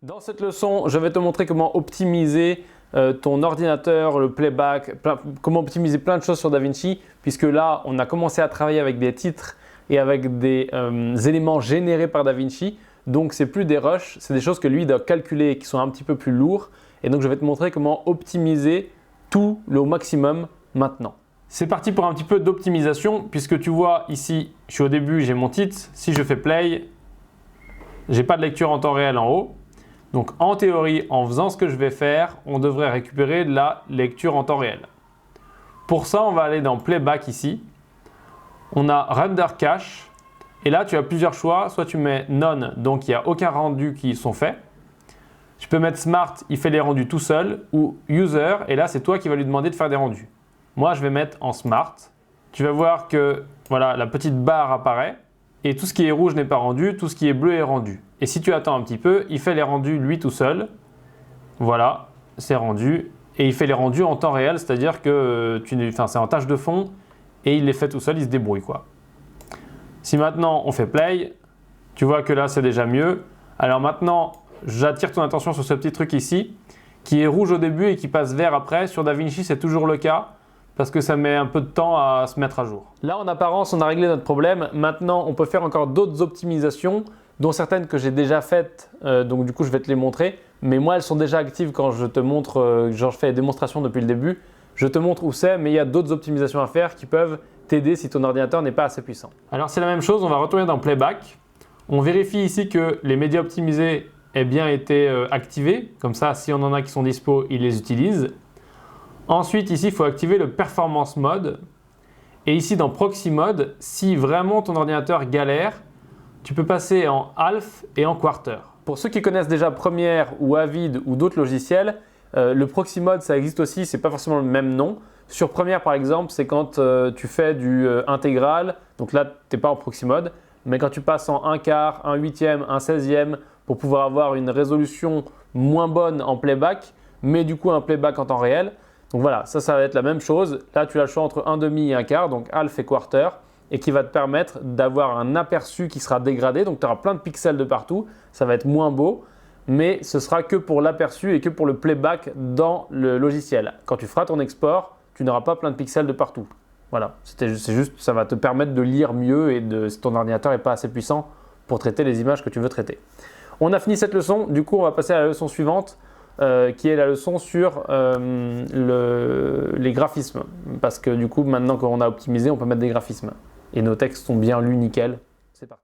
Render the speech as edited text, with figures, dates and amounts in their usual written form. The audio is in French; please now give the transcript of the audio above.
Dans cette leçon, je vais te montrer comment optimiser ton ordinateur, le playback, comment optimiser plein de choses sur DaVinci, puisque là, on a commencé à travailler avec des titres et avec des éléments générés par DaVinci. Donc, c'est plus des rushs, c'est des choses que lui doit calculer et qui sont un petit peu plus lourds. Et donc, je vais te montrer comment optimiser tout au maximum maintenant. C'est parti pour un petit peu d'optimisation, puisque tu vois ici, je suis au début, j'ai mon titre. Si je fais play, j'ai pas de lecture en temps réel en haut. Donc en théorie, en faisant ce que je vais faire, on devrait récupérer de la lecture en temps réel. Pour ça, on va aller dans Playback ici. On a Render Cache. Et là, tu as plusieurs choix. Soit tu mets None, donc il n'y a aucun rendu qui sont faits. Tu peux mettre Smart, il fait les rendus tout seul. Ou User, et là, c'est toi qui vas lui demander de faire des rendus. Moi, je vais mettre en Smart. Tu vas voir que voilà, la petite barre apparaît. Et tout ce qui est rouge n'est pas rendu, tout ce qui est bleu est rendu. Et si tu attends un petit peu, il fait les rendus lui tout seul. Voilà, c'est rendu. Et il fait les rendus en temps réel, c'est-à-dire que c'est en tâche de fond et il les fait tout seul, il se débrouille quoi. Si maintenant on fait play, tu vois que là c'est déjà mieux. Alors maintenant, j'attire ton attention sur ce petit truc ici qui est rouge au début et qui passe vert après. Sur DaVinci, c'est toujours le cas, parce que ça met un peu de temps à se mettre à jour. Là, en apparence, on a réglé notre problème. Maintenant, on peut faire encore d'autres optimisations, dont certaines que j'ai déjà faites. Donc du coup, je vais te les montrer. Mais moi, elles sont déjà actives quand je te montre, genre je fais les démonstrations depuis le début. Je te montre où c'est, mais il y a d'autres optimisations à faire qui peuvent t'aider si ton ordinateur n'est pas assez puissant. Alors c'est la même chose, on va retourner dans Playback. On vérifie ici que les médias optimisés aient bien été activés. Comme ça, si on en a qui sont dispo, il les utilise. Ensuite, ici, il faut activer le Performance Mode. Et ici, dans Proxy Mode, si vraiment ton ordinateur galère, tu peux passer en half et en quarter. Pour ceux qui connaissent déjà Premiere ou Avid ou d'autres logiciels, le Proxy Mode, ça existe aussi, c'est pas forcément le même nom. Sur Premiere, par exemple, c'est quand tu fais du intégral, donc là, tu n'es pas en Proxy Mode, mais quand tu passes en 1/4, 1/8, 1/16 pour pouvoir avoir une résolution moins bonne en playback, mais du coup un playback en temps réel. Donc voilà, ça va être la même chose. Là, tu as le choix entre 1/2 et 1/4, donc half et quarter, et qui va te permettre d'avoir un aperçu qui sera dégradé. Donc tu auras plein de pixels de partout, ça va être moins beau, mais ce sera que pour l'aperçu et que pour le playback dans le logiciel. Quand tu feras ton export, tu n'auras pas plein de pixels de partout. Voilà, c'est juste, ça va te permettre de lire mieux et si ton ordinateur n'est pas assez puissant pour traiter les images que tu veux traiter. On a fini cette leçon, du coup on va passer à la leçon suivante. Qui est la leçon sur les graphismes. Parce que du coup, maintenant qu'on a optimisé, on peut mettre des graphismes. Et nos textes sont bien lus, nickel. C'est parti.